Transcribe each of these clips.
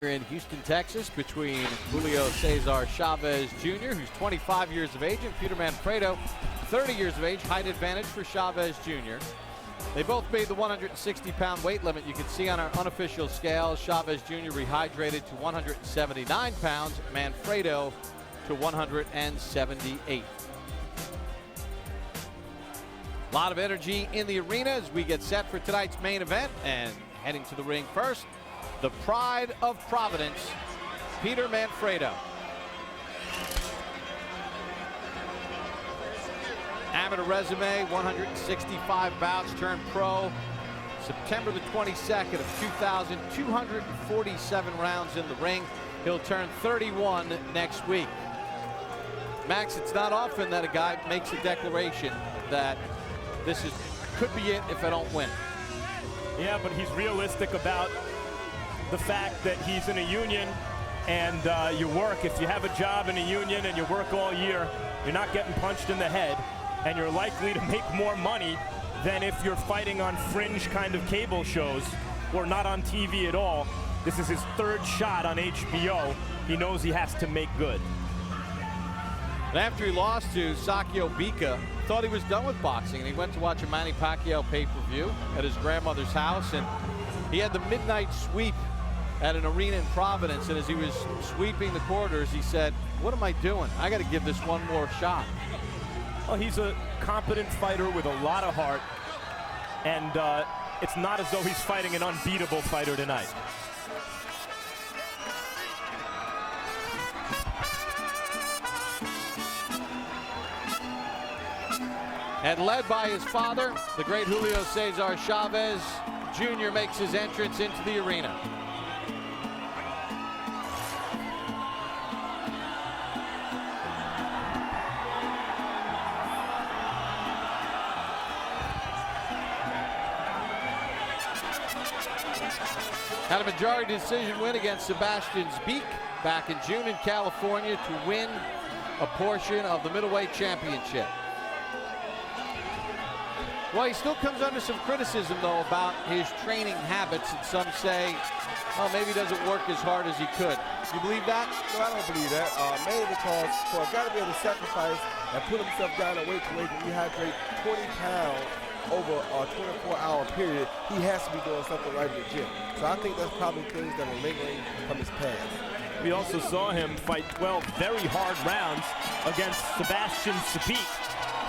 In Houston, Texas, between Julio Cesar Chavez Jr., who's 25 years of age, and Peter Manfredo, 30 years of age. Height advantage for Chavez Jr. They both made the 160-pound weight limit. You can see on our unofficial scale, Chavez Jr. rehydrated to 179 pounds, Manfredo to 178. A lot of energy in the arena as we get set for tonight's main event, and heading to the ring first, the pride of Providence, Peter Manfredo. Amateur resume, 165 bouts, turned pro September the 22nd of 2000, 247 rounds in the ring. He'll turn 31 next week. Max, it's not often that a guy makes a declaration that could be it if I don't win. Yeah, but he's realistic about the fact that he's in a union and you work. If you have a job in a union and you work all year, you're not getting punched in the head, and you're likely to make more money than if you're fighting on fringe kind of cable shows or not on TV at all. This is his third shot on HBO. He knows he has to make good. And after he lost to Sakio Bika, thought he was done with boxing, and he went to watch a Manny Pacquiao pay-per-view at his grandmother's house, and he had the midnight sweep at an arena in Providence, and as he was sweeping the corridors, he said, what am I doing? I got to give this one more shot. Well, he's a competent fighter with a lot of heart, and it's not as though he's fighting an unbeatable fighter tonight. And led by his father, the great Julio Cesar Chavez Jr. makes his entrance into the arena. Had a majority decision win against Sebastian Zbik back in June in California to win a portion of the middleweight championship. Well, he still comes under some criticism, though, about his training habits, and some say, oh, maybe he doesn't work as hard as he could. You believe that? No, I don't believe that. Mainly because for a guy to be able to sacrifice and put himself down and weight to weight and rehydrate 20 pounds over a 24-hour period, he has to be doing something right in the gym. So I think that's probably things that are lingering from his past. We also saw him fight 12 very hard rounds against Sebastian Zbik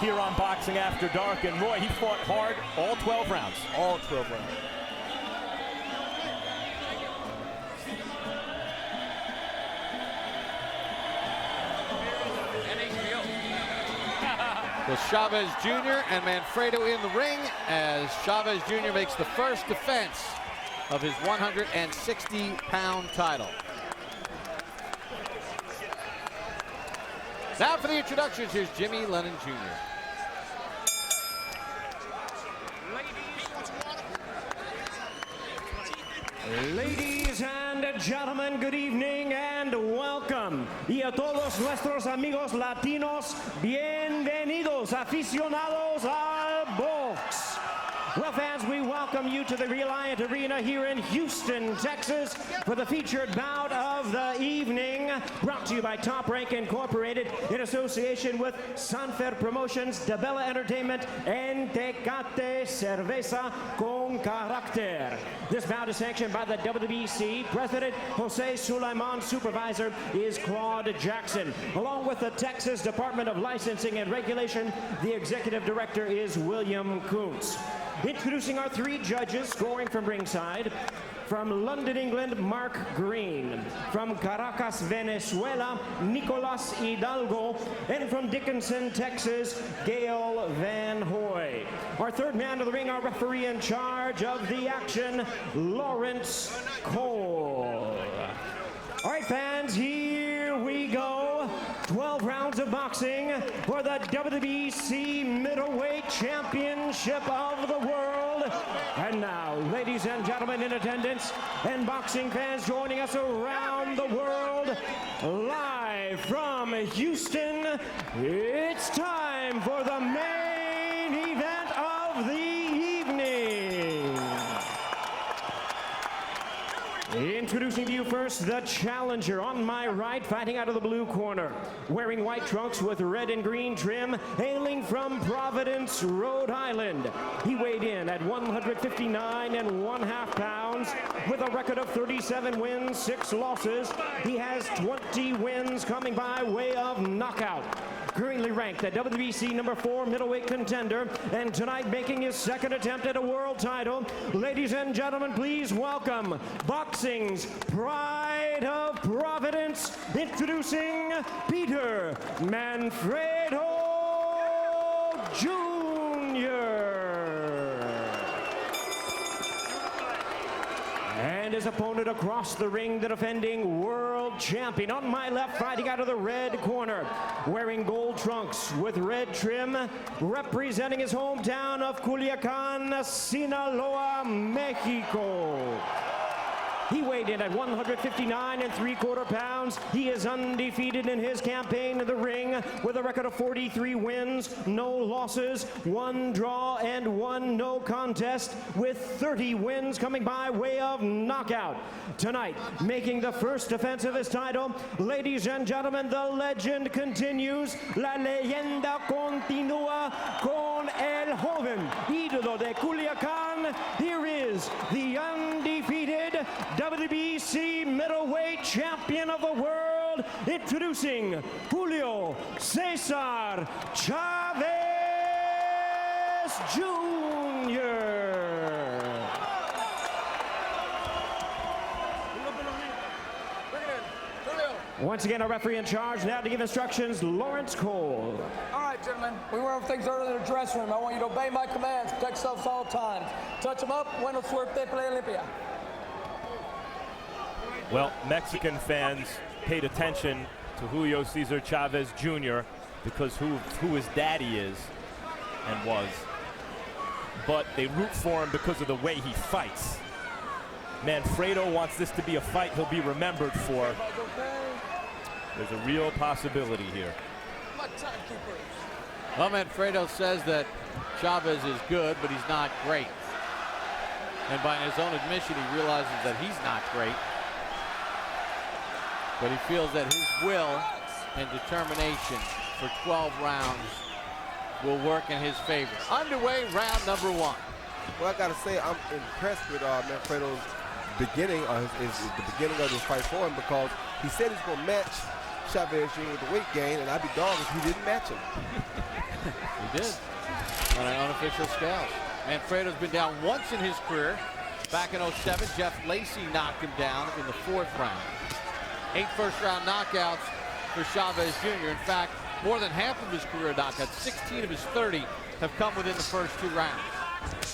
here on Boxing After Dark, and Roy, he fought hard all 12 rounds. All 12 rounds. With Chavez Jr. and Manfredo in the ring, as Chavez Jr. makes the first defense of his 160-pound title. Now for the introductions, here's Jimmy Lennon Jr. Ladies and gentlemen, good evening and welcome. Y a todos nuestros amigos latinos, bienvenidos, aficionados al box. Well, fans, we welcome you to the Reliant Arena here in Houston, Texas, for the featured bout of the evening, brought to you by Top Rank Incorporated in association with Sanfer Promotions, Dabella Entertainment, and Tecate Cerveza con Carácter. This bout is sanctioned by the WBC. President Jose Sulaiman, supervisor is Claude Jackson. Along with the Texas Department of Licensing and Regulation, the executive director is William Kuntz. Introducing our three judges, scoring from ringside. From London, England, Mark Green. From Caracas, Venezuela, Nicolas Hidalgo. And from Dickinson, Texas, Gail Van Hoy. Our third man to the ring, our referee in charge of the action, Lawrence Cole. All right, fans, here we go. 12 rounds of boxing for the WBC Middleweight Championship of the World. And now, ladies and gentlemen in attendance and boxing fans joining us around the world, live from Houston, it's time for the main event of the evening. Introducing to you first the challenger. On my right, fighting out of the blue corner, wearing white trunks with red and green trim, hailing from Providence, Rhode Island. He weighed in at 159 1/2 pounds with a record of 37 wins, 6 losses. He has 20 wins coming by way of knockout. Currently ranked at WBC number 4 middleweight contender, and tonight making his second attempt at a world title. Ladies and gentlemen, please welcome boxing's pride of Providence, introducing Peter Manfredo Jr. And his opponent across the ring, the defending world champion. On my left, fighting out of the red corner, wearing gold trunks with red trim, representing his hometown of Culiacan, Sinaloa, Mexico. He weighed in at 159 3/4 pounds. He is undefeated in his campaign in the ring with a record of 43 wins, no losses, 1 draw, and 1 no contest, with 30 wins coming by way of knockout. Tonight, making the first defense of his title, ladies and gentlemen, the legend continues. La leyenda continúa con el joven ídolo de Culiacán. Here is the undefeated WBC middleweight champion of the world, introducing Julio Cesar Chavez Jr. Once again, our referee in charge now to give instructions, Lawrence Cole. All right, gentlemen, we went over things earlier in the dressing room. I want you to obey my commands, protect yourselves all times. Touch them up, buena suerte, play Olympia. Well, Mexican fans paid attention to Julio Cesar Chavez Jr. because who his daddy is and was. But they root for him because of the way he fights. Manfredo wants this to be a fight he'll be remembered for. There's a real possibility here. Well, Manfredo says that Chavez is good, but he's not great. And by his own admission, he realizes that he's not great. But he feels that his will and determination for 12 rounds will work in his favor. Underway, round number 1. Well, I gotta say, I'm impressed with Manfredo's beginning, the beginning of this fight for him, because he said he's gonna match Chavez Jr. with the weight gain, and I'd be dogged if he didn't match him. He did, on an unofficial scale. Manfredo's been down once in his career. Back in 07, Jeff Lacey knocked him down in the 4th round. 8 first-round knockouts for Chavez Jr. In fact, more than half of his career knockouts, 16 of his 30, have come within the first 2 rounds.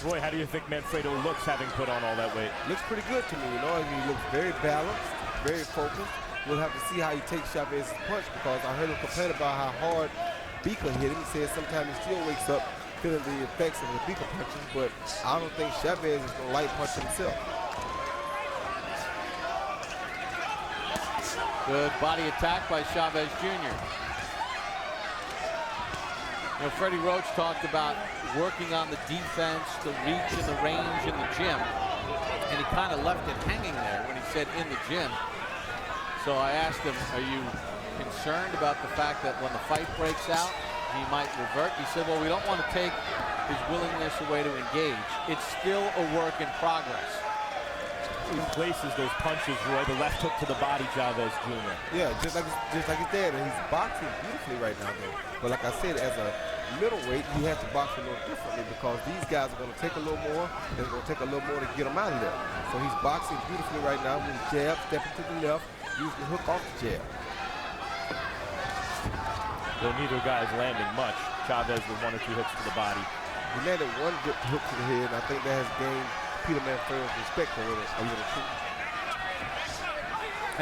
Roy, how do you think Manfredo looks having put on all that weight? Looks pretty good to me, you know. He looks very balanced, very focused. We'll have to see how he takes Chavez's punch, because I heard him complain about how hard Beaker hit him. He says sometimes he still wakes up feeling the effects of the Beaker punches, but I don't think Chavez is going to light punch himself. Good body attack by Chavez Jr. You know, Freddie Roach talked about working on the defense, the reach and the range in the gym. And he kind of left it hanging there when he said in the gym. So I asked him, are you concerned about the fact that when the fight breaks out, he might revert? He said, well, we don't want to take his willingness away to engage. It's still a work in progress. He places those punches, Roy. The left hook to the body, Chavez Jr. Yeah, just like his dad, and he's boxing beautifully right now, though. But like I said, as a middleweight, he has to box a little differently, because these guys are going to take a little more, and it's going to take a little more to get him out of there. So he's boxing beautifully right now with his jab, stepping to the left, using the hook off the jab. Though neither guy is landing much. Chavez with 1 or 2 hits to the body. He landed 1 good hook to the head, and I think that has gained Peter Manfredo's respect a little too.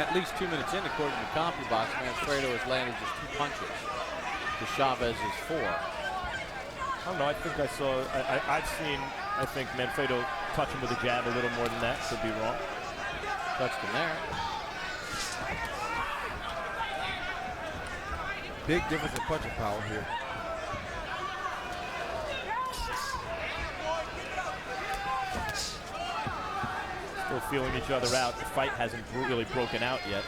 At least 2 minutes in, according to CompuBox, Manfredo has landed just 2 punches to Chavez's 4. I don't know. I think I saw. I've seen. I think Manfredo touch him with a jab a little more than that. Could be wrong. Touched him there. Big difference in punching power here. Still still feeling each other out. The fight hasn't really broken out yet.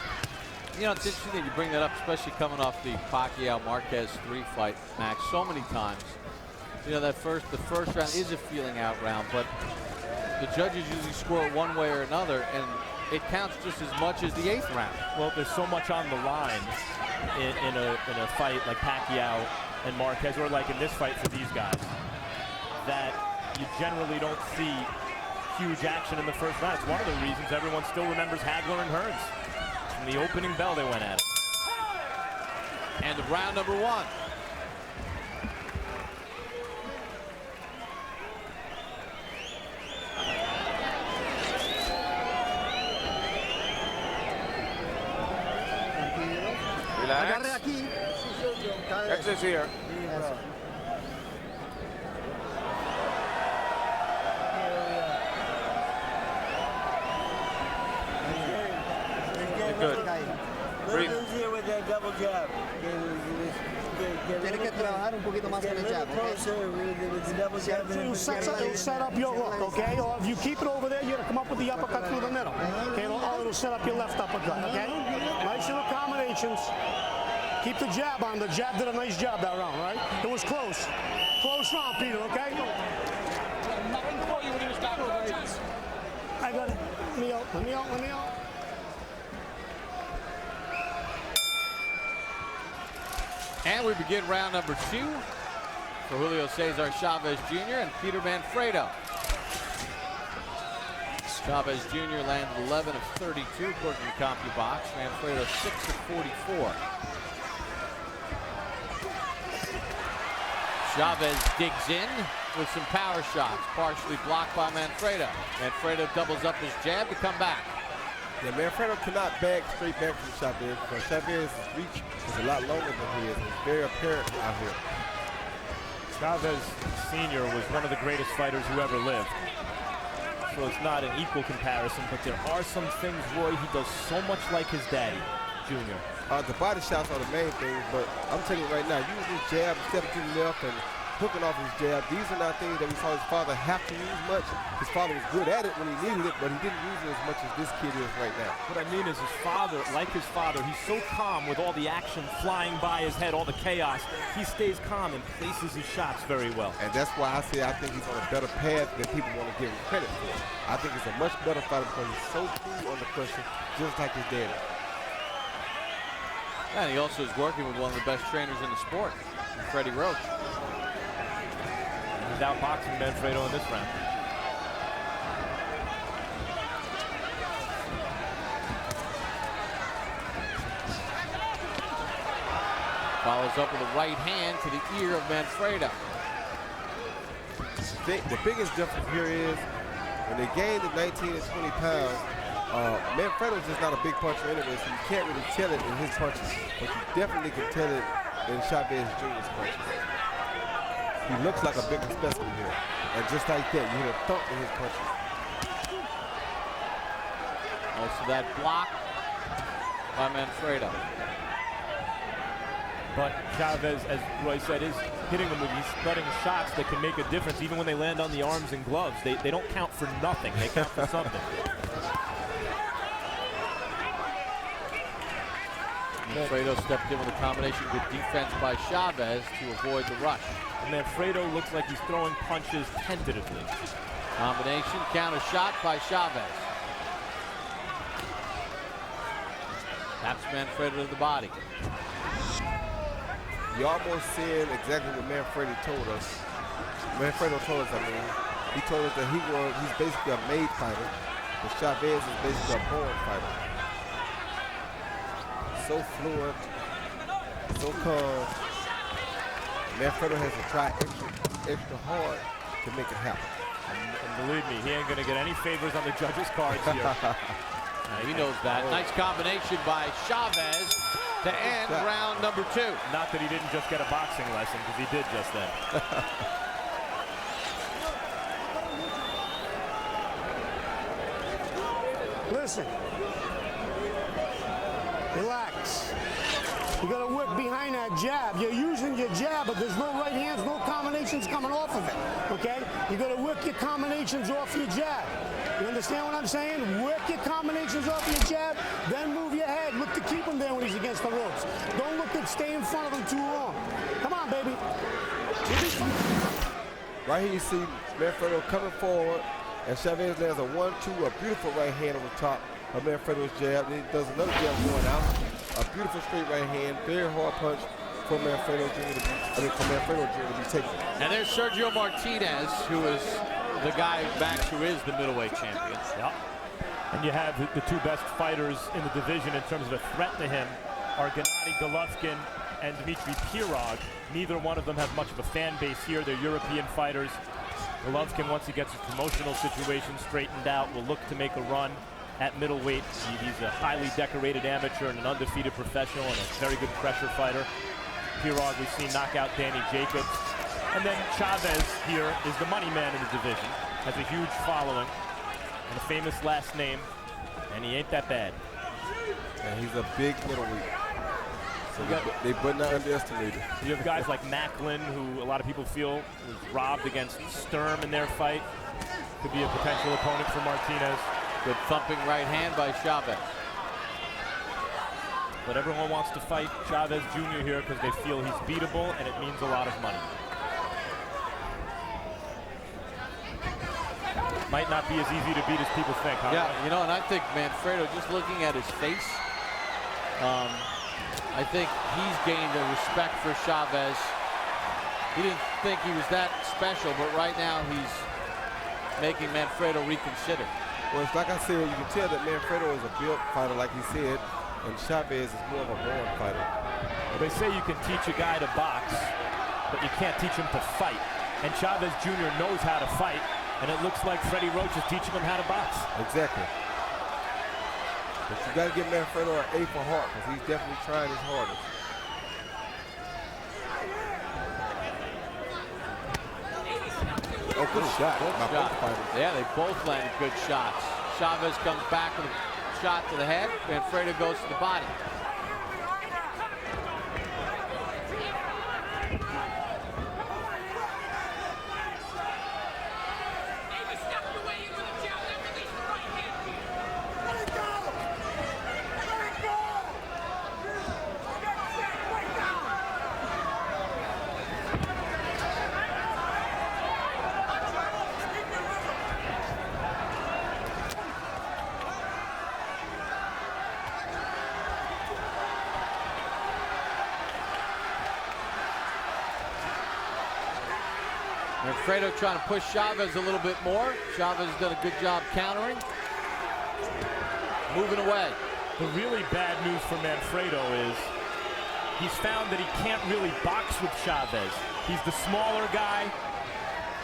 You know, it's interesting that you bring that up, especially coming off the Pacquiao-Marquez 3 fight, Max, so many times. You know, the first round is a feeling out round, but the judges usually score it one way or another, and it counts just as much as the 8th round. Well, there's so much on the line in a fight like Pacquiao and Marquez, or like in this fight for these guys, that you generally don't see huge action in the first round. It's one of the reasons everyone still remembers Hagler and Hearns. From the opening bell, they went at it. And of round number 1. Relax. Exit's here. Good. Breathe. Easier with that double jab. Tiene que trabajar un poquito más con el jab, okay? It'll set up your hook, okay? Or if you keep it over there, you're going to come up with the uppercut through the middle. Okay, it'll set up your left uppercut, okay? Nice little combinations. Keep the jab on. The jab did a nice job that round, right? It was close. Close round, Peter, okay? I got it. Let me out. And we begin round number 2 for Julio Cesar Chavez Jr. and Peter Manfredo. Chavez Jr. landed 11 of 32 according to CompuBox. Manfredo 6 of 44. Chavez digs in with some power shots, partially blocked by Manfredo. Manfredo doubles up his jab to come back. Yeah, Manfredo cannot straight back from Chavez, because Chavez's reach is a lot longer than his. It's very apparent out here. Chavez Sr. was one of the greatest fighters who ever lived. So it's not an equal comparison, but there are some things, Roy, he does so much like his daddy, Junior. The body shots are the main thing, but I'm telling you right now, using his jab, stepping to the left, and hooking off his jab, these are not things that we saw his father have to use much. His father was good at it when he needed it, but he didn't use it as much as this kid is right now. What I mean is his father, like his father, he's so calm with all the action flying by his head, all the chaos. He stays calm and places his shots very well. And that's why I say I think he's on a better path than people want to give him credit for. I think he's a much better fighter because he's so cool under pressure, just like his daddy. And he also is working with one of the best trainers in the sport, Freddie Roach. He's outboxing Manfredo in this round. Follows up with a right hand to the ear of Manfredo. The biggest difference here is when they gain the 19 and 20 pounds, Manfredo's just not a big puncher anyway, so you can't really tell it in his punches, but you definitely can tell it in Chavez Jr.'s punches. He looks like a bigger specimen here, and just like that, you hear a thump in his punches. Also that block by Manfredo. But Chavez, as Roy said, is hitting them with these cutting shots that can make a difference even when they land on the arms and gloves. They don't count for nothing. They count for something. Manfredo stepped in with a combination of good defense by Chavez to avoid the rush. And Manfredo looks like he's throwing punches tentatively. Combination counter shot by Chavez. Taps Manfredo to the body. You're almost seeing exactly what Manfredo told us. Manfredo told us, he told us that he's basically a made fighter, but Chavez is basically a born fighter. So fluent, so calm. Manfredo has to try extra hard to make it happen. And believe me, he ain't gonna get any favors on the judges' cards here. He knows that. Nice combination by Chavez to end round number 2. Not that he didn't just get a boxing lesson, because he did just then. Listen. Relax. You got to work behind that jab. You're using your jab, but there's no right hands, no combinations coming off of it. Okay? You got to work your combinations off your jab. You understand what I'm saying? Work your combinations off your jab, then move your head. Look to keep him there when he's against the ropes. Don't look to stay in front of him too long. Come on, baby. Right here you see Manfredo coming forward, and Chavez lands a 1-2, a beautiful right hand on the top of Manfredo's jab. Then he does another jab going out. A beautiful straight right hand, very hard punch for Manfredo Jr. to be taken. And there's Sergio Martinez, who is the guy Max, who is the middleweight champion. Yep. And you have the two best fighters in the division in terms of a threat to him are Gennady Golovkin and Dmitry Pirog. Neither one of them have much of a fan base here. They're European fighters. Golovkin, once he gets his promotional situation straightened out, will look to make a run at middleweight. He's a highly decorated amateur and an undefeated professional and a very good pressure fighter. Pirog, we've seen knock out Danny Jacobs. And then Chavez here is the money man in the division. Has a huge following and a famous last name, and he ain't that bad. And he's a big middleweight. So they better not underestimate it. You have guys like Macklin, who a lot of people feel was robbed against Sturm in their fight. Could be a potential opponent for Martinez. Good thumping right hand by Chavez. But everyone wants to fight Chavez Jr. here because they feel he's beatable and it means a lot of money. Might not be as easy to beat as people think, huh? Yeah, you know, and I think Manfredo, just looking at his face, I think he's gained a respect for Chavez. He didn't think he was that special, but right now he's making Manfredo reconsider. Well, it's like I said, you can tell that Manfredo is a built fighter, like he said, and Chavez is more of a born fighter. Well, they say you can teach a guy to box, but you can't teach him to fight. And Chavez Jr. knows how to fight, and it looks like Freddie Roach is teaching him how to box. Exactly. But you got to give Manfredo an A for heart, because he's definitely trying his hardest. Oh, good shot. Good shot. Yeah, they both landed good shots. Chavez comes back with a shot to the head. Manfredo goes to the body. Manfredo trying to push Chavez a little bit more. Chavez has done a good job countering. Moving away. The really bad news for Manfredo is he's found that he can't really box with Chavez. He's the smaller guy.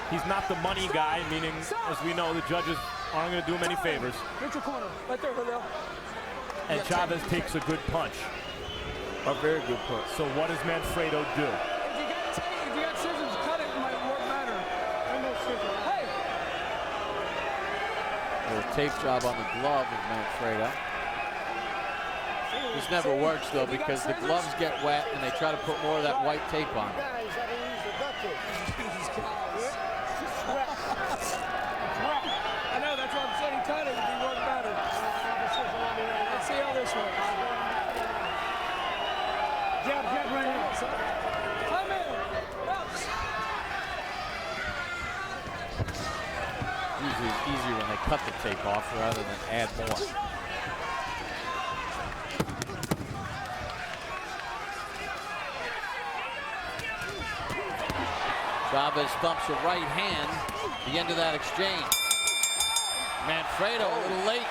He's not the money guy, meaning, as we know, the judges aren't going to do him any favors. Neutral corner, right there, Julio. And Chavez takes a good punch. A very good punch. So what does Manfredo do? If you got scissors, cut it. It might work better. Hey! A tape job on the glove of Manfredo. This never works, though, because the gloves get wet and they try to put more of that white tape on. I know, that's what I'm saying. Cut it. It'd work better. Let's see how this works. Jab right here. Come in. Usually it's easier when they cut the tape off rather than add more. Chavez thumps a right hand, the end of that exchange. Manfredo a little late.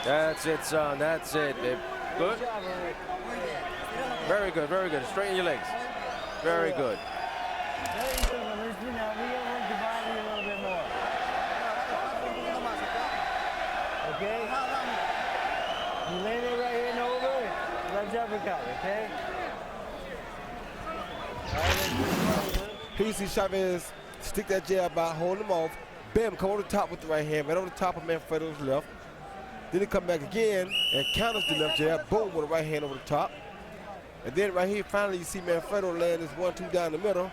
That's it, son. That's it. Good. Very good. Very good. Straighten your legs. Very good. Okay? You land it right here and over. Let's uppercut, okay? Here you see Chavez stick that jab out, hold him off, Bam, come over the top with the right hand, right over the top of Manfredo's left. Then he come back again and counters the left jab. Boom, with the right hand over the top. And then right here, finally, you see Manfredo land this 1-2 down the middle,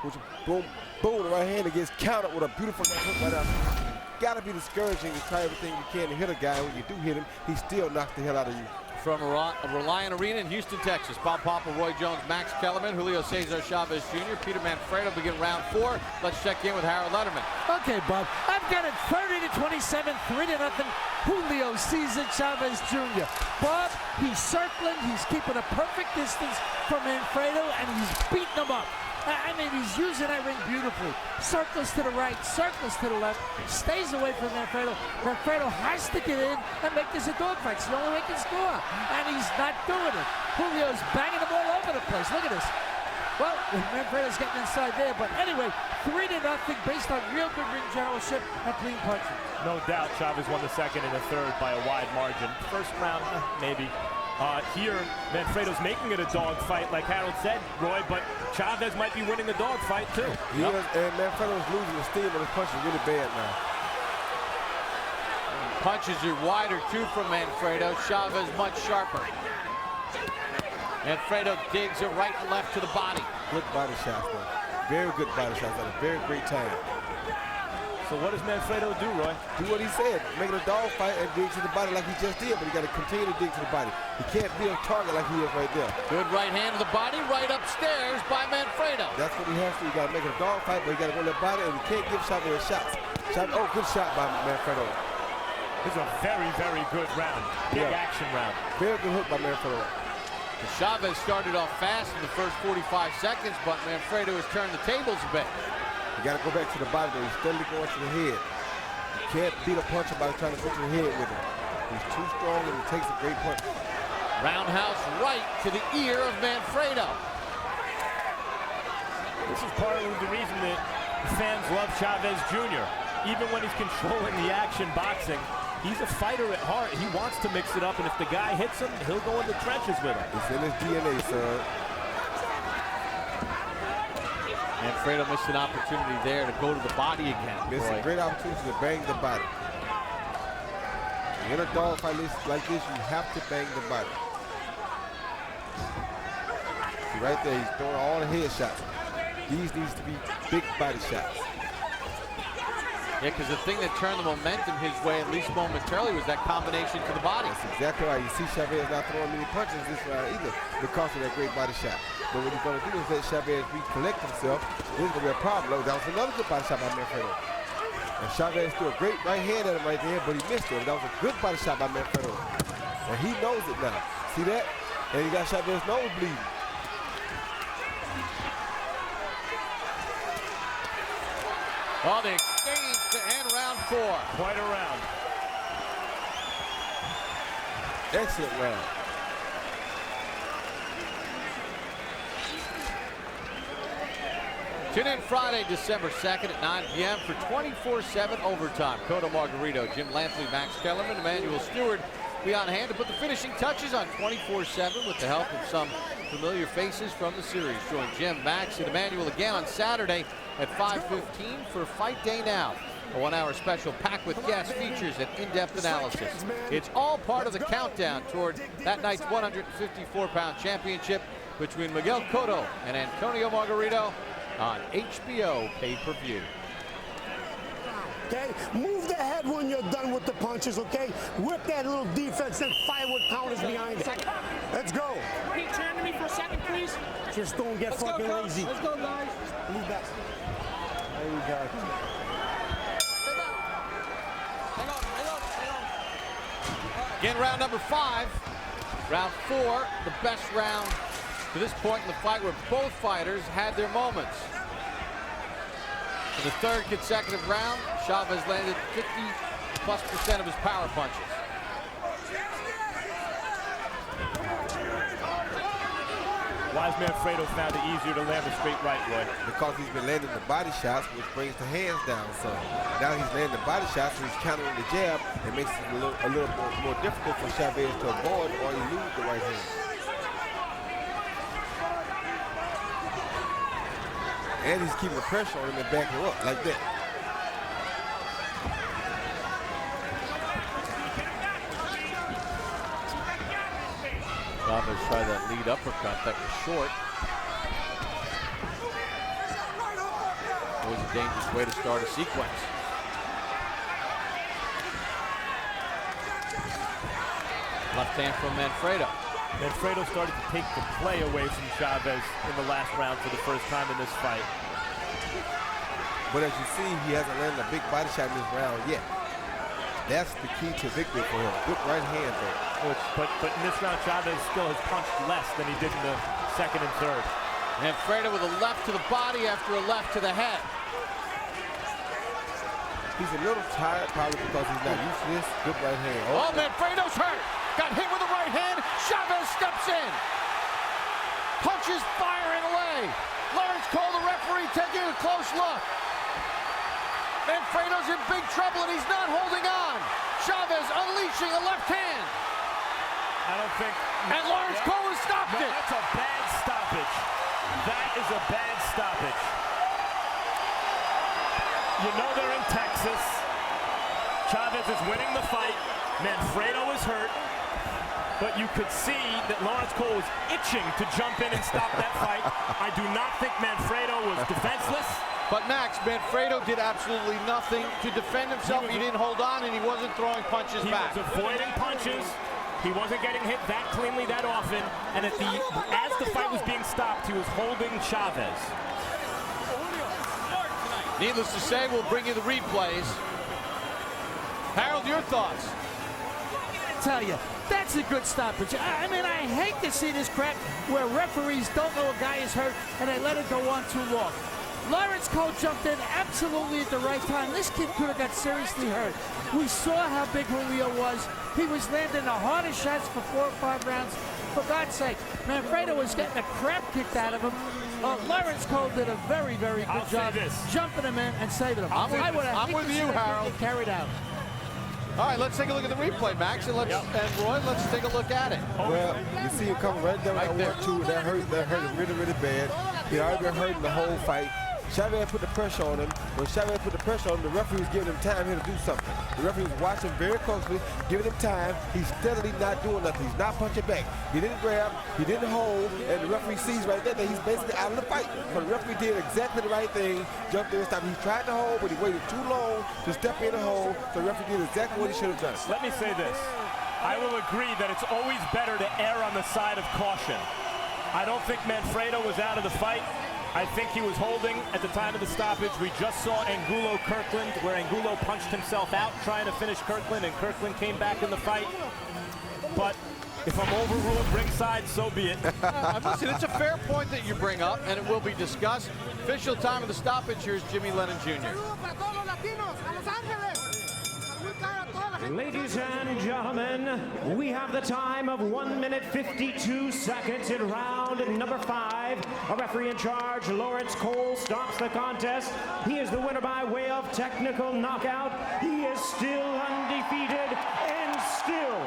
which boom, boom, the right hand gets countered with a beautiful left hook right out. Gotta be discouraging to try everything you can to hit a guy. When you do hit him, he still knocks the hell out of you. From Reliant Arena in Houston, Texas, Bob Papa, Roy Jones, Max Kellerman, Julio Cesar Chavez Jr., Peter Manfredo begin round 4. Let's check in with Harold Letterman. Okay, Bob, I've got it 30-27, 3-0, Julio Cesar Chavez Jr. Bob, he's circling, he's keeping a perfect distance from Manfredo, and he's beating him up. I mean, he's using that ring beautifully. Circles to the right, circles to the left, stays away from Manfredo. Manfredo has to get in and make this a dogfight. It's the only way he can score, and he's not doing it. Julio's banging the ball over the place. Look at this. Well, Manfredo's getting inside there, but anyway, 3-0 based on real good ring generalship and clean punching. No doubt Chavez won the second and the third by a wide margin. First round, maybe. Here, Manfredo's making it a dogfight, like Harold said, Roy, but Chavez might be winning the dogfight, too. He is, and Manfredo's losing the steam, but his punch is really bad now. Punches are wider, too, from Manfredo. Chavez much sharper. Manfredo digs it right and left to the body. Good body shots, though. Very good body shots at a very great time. So what does Manfredo do, Roy? Do what he said, make it a dog fight and dig to the body like he just did, but he got to continue to dig to the body. He can't be a target like he is right there. Good right hand to the body, right upstairs by Manfredo. That's what he has to do. You got to make it a dog fight, but you got to go to the body, and you can't give Chavez shots. Oh, good shot by Manfredo. This is a very, very good round. Big action round. Very good hook by Manfredo. Chavez started off fast in the first 45 seconds, but Manfredo has turned the tables a bit. You got to go back to the body, though. He's steadily going to the head. You can't beat a puncher by trying to go to the head with him. He's too strong, and he takes a great punch. Roundhouse right to the ear of Manfredo. This is part of the reason that fans love Chavez Jr. Even when he's controlling the action boxing, he's a fighter at heart. He wants to mix it up, and if the guy hits him, he'll go in the trenches with him. It's in his DNA, sir. Manfredo missed an opportunity there to go to the body again. Missed a great opportunity to bang the body. In a dog fight like this, you have to bang the body. See right there, he's throwing all the head shots. These needs to be big body shots. Yeah, because the thing that turned the momentum his way, at least momentarily, was that combination to the body. That's exactly right. You see Chavez not throwing many punches this round either because of that great body shot. But what he's going to do is let Chavez recollect himself. This is going to be a problem. That was another good body shot by Manfredo. And Chavez threw a great right hand at him right there, but he missed it. That was a good body shot by Manfredo. And he knows it now. See that? And he got Chavez's nose bleeding. Oh, the exchange to end round 4. Quite a round. Excellent round. Tune in Friday, December 2nd at 9 p.m. for 24/7 overtime. Cotto Margarito, Jim Lampley, Max Kellerman, Emmanuel Stewart be on hand to put the finishing touches on 24/7 with the help of some familiar faces from the series. Join Jim, Max, and Emmanuel again on Saturday at 5:15 for Fight Day Now. A 1-hour special packed with guest features and in-depth analysis. It's all part of the countdown toward that night's 154-pound championship between Miguel Cotto and Antonio Margarito on HBO pay-per-view. Okay, move the head when you're done with the punches, okay? Whip that little defense and fire with counters behind it. Let's go. Can you turn to me for a second, please? Just don't get fucking lazy. Let's go, guys. Move that. There you go. Again, round number 5. Round 4, the best round to this point in the fight where both fighters had their moments. In the third consecutive round, Chavez landed 50+% of his power punches. Why has Manfredo found it easier to land a straight right, Roy? Because he's been landing the body shots, which brings the hands down some. Now he's landing the body shots, so he's countering the jab. It makes it a little more difficult for Chavez to avoid or elude the right hand. And he's keeping the pressure on him and backing up like that. Chavez tried that lead uppercut that was short. It was a dangerous way to start a sequence. Left hand from Manfredo. Manfredo started to take the play away from Chavez in the last round for the first time in this fight. But as you see, he hasn't landed a big body shot in this round yet. That's the key to victory for him. Good right hand there. But in this round, Chavez still has punched less than he did in the second and third. Manfredo with a left to the body after a left to the head. He's a little tired probably because he's not used to this. Good right hand. Oh, Manfredo's hurt. Got hit with the right hand. Chavez steps in. Punches firing away. Lawrence Cole, the referee, taking a close look. Manfredo's in big trouble and he's not holding on. Chavez unleashing a left hand. I don't think. And Lawrence Cole has stopped it. That's a bad stoppage. That is a bad stoppage. You know they're in Texas. Chavez is winning the fight. Manfredo is hurt. But you could see that Lawrence Cole was itching to jump in and stop that fight. I do not think Manfredo was defenseless. But Max, Manfredo did absolutely nothing to defend himself. He didn't hold on and he wasn't throwing punches back. He was avoiding punches. He wasn't getting hit that cleanly that often. And as the fight was being stopped, he was holding Chavez. Needless to say, we'll bring you the replays. Harold, your thoughts? Tell you, that's a good stoppage. I mean, I hate to see this crap where referees don't know a guy is hurt and they let it go on too long. Lawrence Cole jumped in absolutely at the right time. This kid could have got seriously hurt. We saw how big Julio was. He was landing the hardest shots for 4 or 5 rounds. For God's sake, Manfredo was getting the crap kicked out of him. Lawrence Cole did a very, very good job jumping him in and saving him. I'm with you, Harold. Carried out. All right, let's take a look at the replay, Max, and Roy, let's take a look at it. Well, you see him coming right down right there. 1-2. That hurt him really, really bad. He already been hurting the whole fight. Chavez put the pressure on him. When Chavez put the pressure on him, the referee was giving him time here to do something. The referee was watching very closely, giving him time. He's steadily not doing nothing. He's not punching back. He didn't grab, he didn't hold, and the referee sees right there that he's basically out of the fight. But the referee did exactly the right thing, jumped in and stopped. He tried to hold, but he waited too long to step in and hold, so the referee did exactly what he should have done. Let me say this. I will agree that it's always better to err on the side of caution. I don't think Manfredo was out of the fight. I think he was holding at the time of the stoppage. We just saw Angulo Kirkland, where Angulo punched himself out trying to finish Kirkland, and Kirkland came back in the fight. But if I'm overruled ringside, so be it. Listen, it's a fair point that you bring up, and it will be discussed. Official time of the stoppage, here's Jimmy Lennon Jr. Ladies and gentlemen, we have the time of 1 minute 52 seconds in round number 5. A referee in charge, Lawrence Cole, stops the contest. He is the winner by way of technical knockout. He is still undefeated and still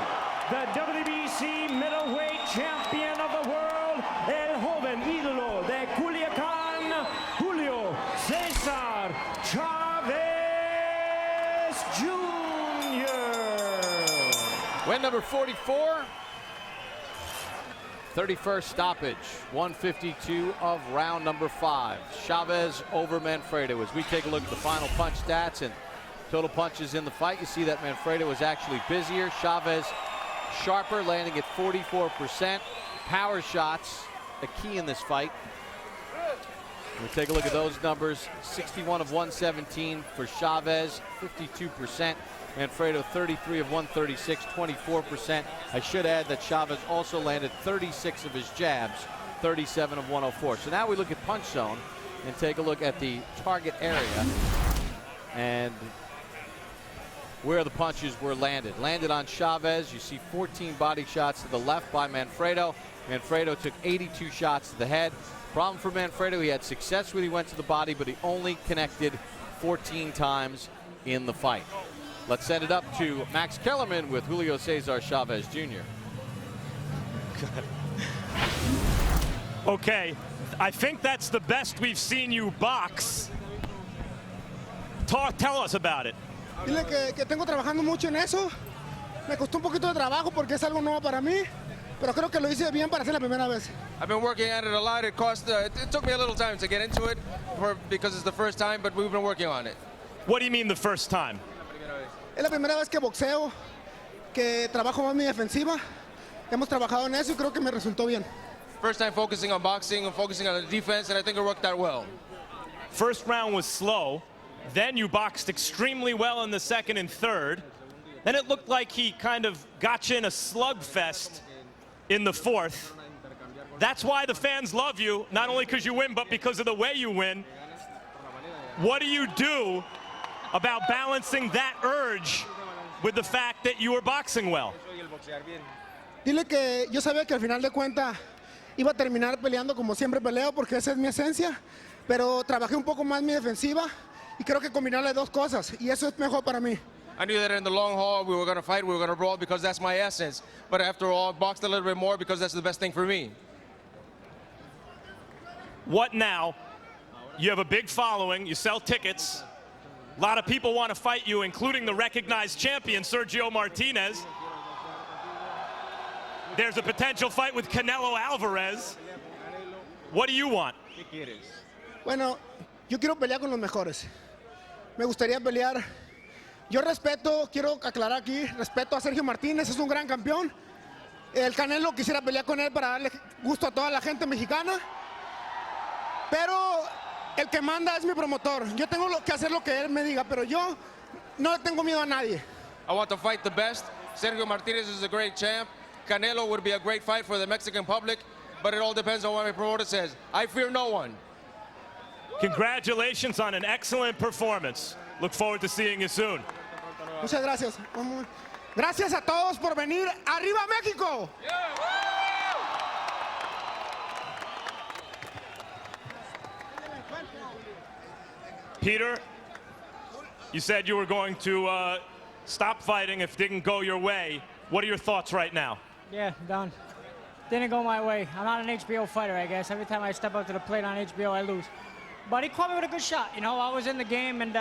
the WBC middleweight champion of the world, el joven ídolo de Culiacán, Julio Cesar Chavez Jr. Win number 44. 31st stoppage. 152 of round number 5. Chavez over Manfredo. As we take a look at the final punch stats and total punches in the fight, you see that Manfredo was actually busier. Chavez sharper, landing at 44%. Power shots, a key in this fight. We take a look at those numbers. 61 of 117 for Chavez, 52%. Manfredo 33 of 136, 24%. I should add that Chavez also landed 36 of his jabs, 37 of 104. So now we look at punch zone and take a look at the target area and where the punches were landed. Landed on Chavez, you see 14 body shots to the left by Manfredo. Manfredo took 82 shots to the head. Problem for Manfredo, he had success when he went to the body, but he only connected 14 times in the fight. Let's send it up to Max Kellerman with Julio Cesar Chavez Jr. Okay, I think that's the best we've seen you box. Tell us about it. Dile que tengo trabajando mucho en eso. Me costó un poquito de trabajo porque es algo nuevo para mí. pero creo que lo hice bien para ser la primera vez. I've been working at it a lot. It took me a little time to get into it because it's the first time, but we've been working on it. What do you mean the first time? Es la primera vez que boxeo, que trabajo más mi defensiva. Hemos trabajado en eso y creo que me resultó bien. First time focusing on boxing and focusing on the defense, and I think it worked out well. First round was slow. Then you boxed extremely well in the second and third. Then it looked like he kind of got you in a slugfest in the fourth. That's why the fans love you, not only because you win, but because of the way you win. What do you do about balancing that urge with the fact that you were boxing well? Dile que yo sabía que al final de cuentas iba a terminar peleando como siempre peleo porque esa es mi esencia, pero trabajé un poco más mi defensiva y creo que combinarle dos cosas y eso es mejor para mí. I knew that in the long haul we were going to fight, we were going to brawl because that's my essence. But after all, I boxed a little bit more because that's the best thing for me. What now? You have a big following, you sell tickets. A lot of people want to fight you, including the recognized champion, Sergio Martinez. There's a potential fight with Canelo Alvarez. What do you want? Bueno, yo quiero pelear con los mejores. Me gustaría pelear. Yo respeto, quiero aclarar aquí, respeto a Sergio Martínez, es un gran campeón. El Canelo quisiera pelear con él para darle gusto a toda la gente mexicana. Pero el que manda es mi promotor. Yo tengo que hacer lo que él me diga, pero yo no le tengo miedo a nadie. I want to fight the best. Sergio Martinez is a great champ. Canelo would be a great fight for the Mexican public, but it all depends on what my promoter says. I fear no one. Congratulations on an excellent performance. Look forward to seeing you soon. Muchas gracias. Gracias a todos por venir. ¡Arriba México! Peter, you said you were going to stop fighting if it didn't go your way. What are your thoughts right now? Yeah, done. Didn't go my way. I'm not an HBO fighter, I guess. Every time I step up to the plate on HBO, I lose. But he caught me with a good shot. You know, I was in the game and,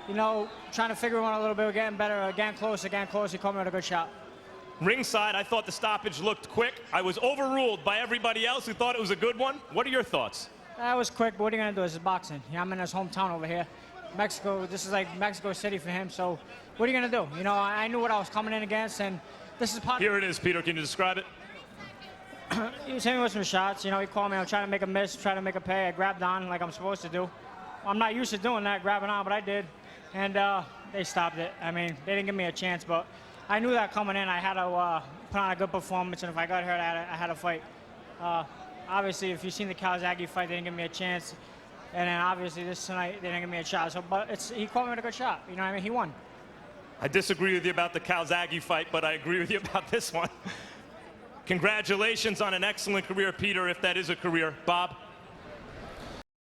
you know, trying to figure one a little bit, getting better, getting close. He caught me with a good shot. Ringside, I thought the stoppage looked quick. I was overruled by everybody else who thought it was a good one. What are your thoughts? That was quick, but what are you going to do? This is boxing. You know, I'm in his hometown over here. Mexico, this is like Mexico City for him, so what are you going to do? You know, I knew what I was coming in against, and this is part Here it is, Peter. Can you describe it? He was hitting me with some shots. You know, he called me. I'm trying to make a miss, trying to make a pay. I grabbed on like I'm supposed to do. I'm not used to doing that, grabbing on, but I did. And they stopped it. I mean, they didn't give me a chance, but I knew that coming in. I had to put on a good performance, and if I got hurt, I had to fight. Obviously, if you've seen the Calzaghe fight, they didn't give me a chance. And then obviously this tonight, they didn't give me a shot. So, but he called me with a good shot. You know what I mean? He won. I disagree with you about the Calzaghe fight, but I agree with you about this one. Congratulations on an excellent career, Peter, if that is a career. Bob?